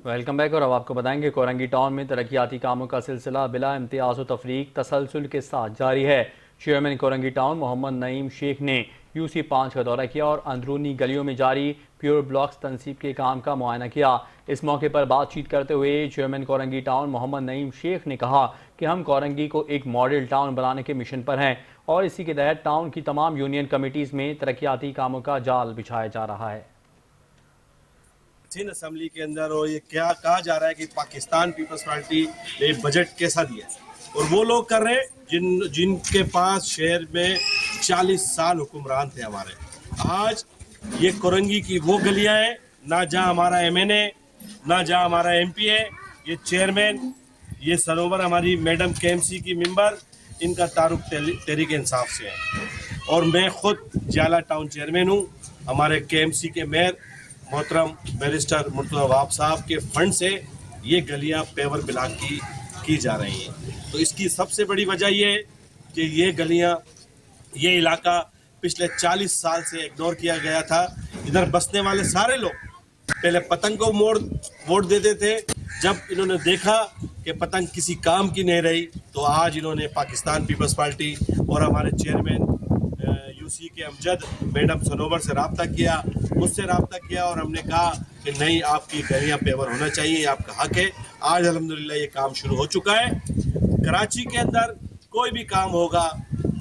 Welcome back. اور اب آپ کو بتائیں کہ کورنگی ٹاؤن میں ترقیاتی کاموں کا سلسلہ بلا امتیاز و تفریق تسلسل کے ساتھ جاری ہے. چیئرمین کورنگی ٹاؤن محمد نعیم شیخ نے UC5 کا دورہ کیا اور اندرونی گلیوں میں جاری پیور بلاکس تنصیب کے کام کا معائنہ کیا. اس موقع پر بات چیت کرتے ہوئے چیئرمین کورنگی ٹاؤن محمد نعیم شیخ نے کہا کہ ہم کورنگی کو ایک ماڈل ٹاؤن بنانے کے مشن پر ہیں اور اسی کے تحت ٹاؤن کی تمام یونین کمیٹیز میں ترقیاتی کاموں کا جال بچھایا جا رہا ہے. اسمبلی کے اندر اور یہ کیا کہا جا رہا ہے کہ پاکستان پیپلز پارٹی نے بجٹ کیسا دیا اور وہ لوگ کر رہے ہیں جن کے پاس شہر میں 40 سال حکمران تھے ہمارے. آج یہ کورنگی کی وہ گلیاں ہیں نہ جہاں ہمارا MNA نہ جہاں ہمارا MP ہے. یہ چیئرمین یہ سنوبر ہماری میڈم KMC کی ممبر ان کا تعارف تحریک انصاف سے ہے اور میں خود جالہ ٹاؤن چیئرمین ہوں. ہمارے KMC کے میئر محترم بیرسٹر مرتضی وہاب صاحب کے فنڈ سے یہ گلیاں پیور بلاک کی جا رہی ہیں. تو اس کی سب سے بڑی وجہ یہ ہے کہ یہ گلیاں یہ علاقہ پچھلے 40 سال سے اگنور کیا گیا تھا. ادھر بسنے والے سارے لوگ پہلے پتنگ کو ووٹ دیتے تھے. جب انہوں نے دیکھا کہ پتنگ کسی کام کی نہیں رہی تو آج انہوں نے پاکستان پیپلز پارٹی اور ہمارے چیئرمین UC کے امجد میڈم سنوبر سے رابطہ کیا, مجھ سے رابطہ کیا اور ہم نے کہا کہ نہیں, آپ کی گلیاں پیور ہونا چاہیے, یہ آپ کا حق ہے. آج الحمدللہ یہ کام شروع ہو چکا ہے. کراچی کے اندر کوئی بھی کام ہوگا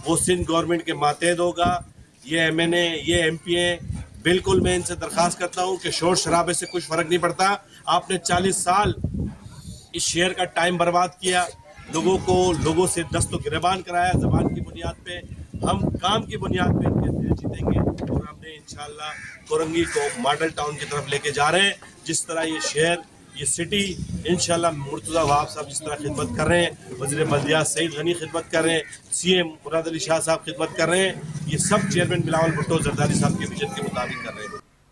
وہ سندھ گورنمنٹ کے ماتحت ہوگا. یہ MNA یہ MP ہیں, بالکل میں ان سے درخواست کرتا ہوں کہ شور شرابے سے کچھ فرق نہیں پڑتا. آپ نے 40 سال اس شہر کا ٹائم برباد کیا, لوگوں سے دست و گریبان کرایا. زبان کی بنیاد پہ ہم کام کی بنیاد پہ ان کے دل جیتیں گے اور ہم نے انشاءاللہ کورنگی کو ماڈل ٹاؤن کی طرف لے کے جا رہے ہیں. جس طرح یہ شہر یہ سٹی انشاءاللہ مرتضی وہاب صاحب جس طرح خدمت کر رہے ہیں, وزیر بلدیات سعید غنی خدمت کر رہے ہیں, CM مراد علی شاہ صاحب خدمت کر رہے ہیں, یہ سب چیئرمین بلاول بھٹو زرداری صاحب کے ویژن کے مطابق کر رہے ہیں.